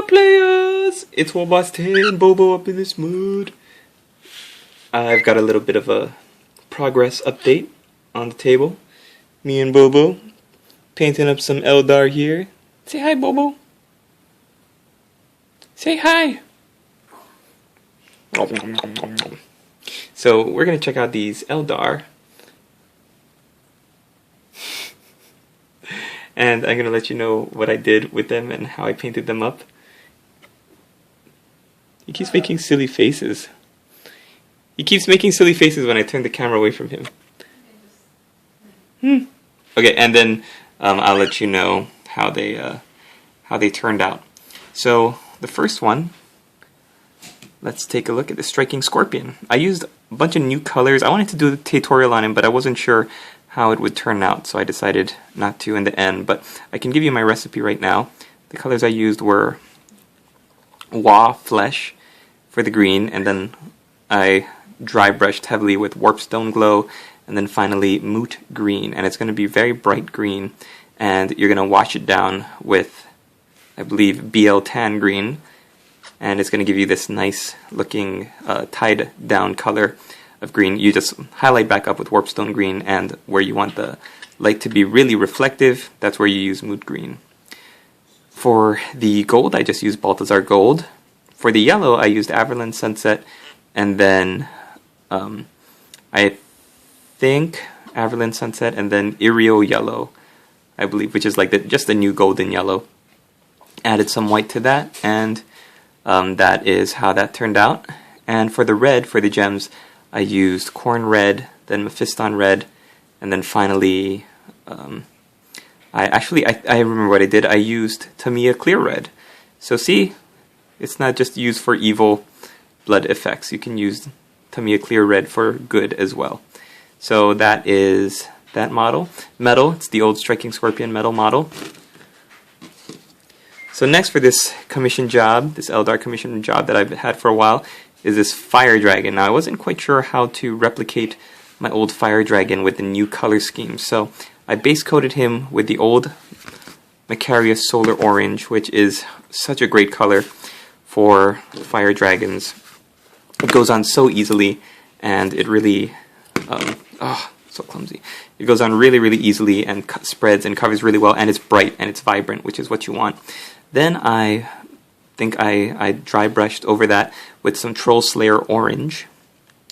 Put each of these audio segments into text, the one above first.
up, players? It's Warboss 10, Bobo up in this mood. I've got a little bit of a progress update on the table. Me and Bobo painting up some Eldar here. Say hi, Bobo. Say hi. So we're going to check out these Eldar. And I'm going to let you know what I did with them and how I painted them up. He keeps making silly faces. He keeps making silly faces when I turn the camera away from him. Okay, and then I'll let you know how they turned out. So the first one, let's take a look at the Striking Scorpion. I used a bunch of new colors. I wanted to do a tutorial on him, but I wasn't sure how it would turn out, so I decided not to in the end. But I can give you my recipe right now. The colors I used were Wa Flesh for the green, and then I dry brushed heavily with Warpstone Glow, and then finally Moot Green, and it's going to be very bright green, and you're going to wash it down with, I believe, BL Tan Green, and it's going to give you this nice looking tied down color of green. You just highlight back up with Warpstone Green, and where you want the light to be really reflective, that's where you use Moot Green. For the gold, I just used Balthazar Gold. For the yellow, I used Averland Sunset, and then I think Averland Sunset, and then Irio Yellow, I believe, which is like just the new golden yellow. Added some white to that, and that is how that turned out. And for the red, for the gems, I used Corn Red, then Mephiston Red, and then finally, I remember what I did. I used Tamiya Clear Red. So see, it's not just used for evil blood effects. You can use Tamiya Clear Red for good as well. So that is that model. Metal, it's the old Striking Scorpion metal model. So next for this commission job, this Eldar commission job that I've had for a while, is this Fire Dragon. Now I wasn't quite sure how to replicate my old Fire Dragon with the new color scheme, so I base coated him with the old Macarius Solar Orange, which is such a great color for Fire Dragons. It goes on so easily, and it really, so clumsy. It goes on really, really easily and spreads and covers really well, and it's bright and it's vibrant, which is what you want. Then I think I dry brushed over that with some Troll Slayer Orange,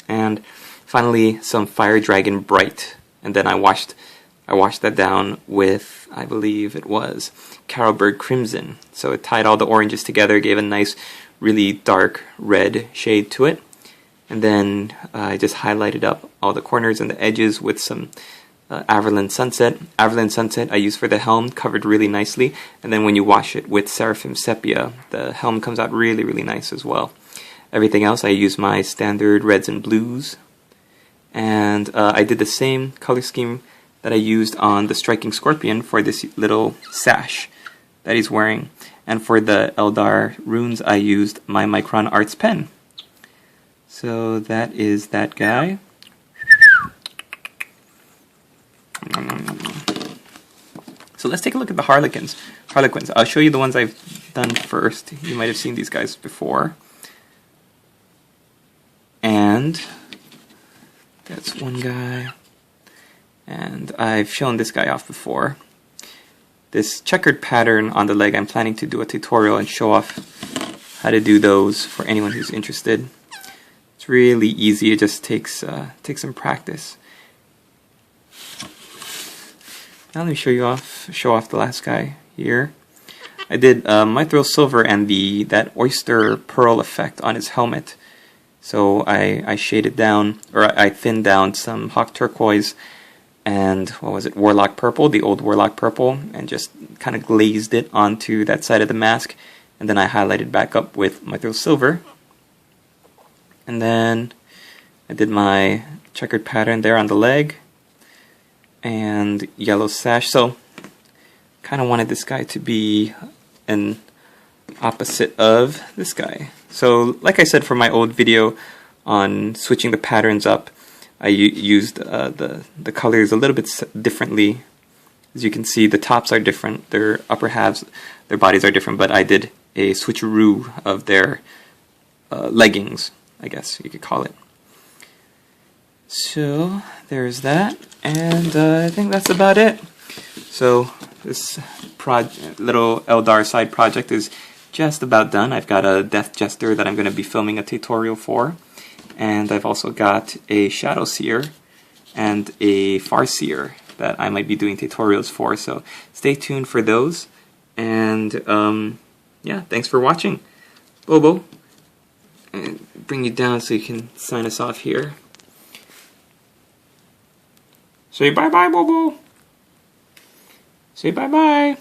and finally some Fire Dragon Bright, and then I washed that down with, I believe it was Carolberg Crimson. So it tied all the oranges together, gave a nice, really dark red shade to it, and then I just highlighted up all the corners and the edges with some Averland Sunset. Averland Sunset I use for the helm, covered really nicely, and then when you wash it with Seraphim Sepia, the helm comes out really, really nice as well. Everything else I use my standard reds and blues, and I did the same color scheme that I used on the Striking Scorpion for this little sash that he's wearing, and for the Eldar runes I used my Micron Arts pen. So that is that guy. So let's take a look at the Harlequins. I'll show you the ones I've done first. You might have seen these guys before. And that's one guy. And I've shown this guy off before. This checkered pattern on the leg, I'm planning to do a tutorial and show off how to do those for anyone who's interested. It's really easy, it just takes some practice. Now let me show off the last guy here. I did Mithril Silver and that Oyster Pearl effect on his helmet. So I shaded down, or I thinned down some Hawk Turquoise and, Warlock Purple, the old Warlock Purple, and just kind of glazed it onto that side of the mask. And then I highlighted back up with Mithril Silver. And then I did my checkered pattern there on the leg and yellow sash. So kind of wanted this guy to be an opposite of this guy. So like I said, for my old video on switching the patterns up, I used the colors a little bit differently. As you can see, the tops are different, their upper halves, their bodies are different, but I did a switcheroo of their leggings, I guess you could call it. So there's that, and I think that's about it. So this little Eldar side project is just about done. I've got a Death Jester that I'm going to be filming a tutorial for, and I've also got a Shadow Seer and a Farseer that I might be doing tutorials for, so stay tuned for those. And yeah, thanks for watching. Bobo, and bring you down so you can sign us off here. Say bye-bye, Bobo. Say bye-bye.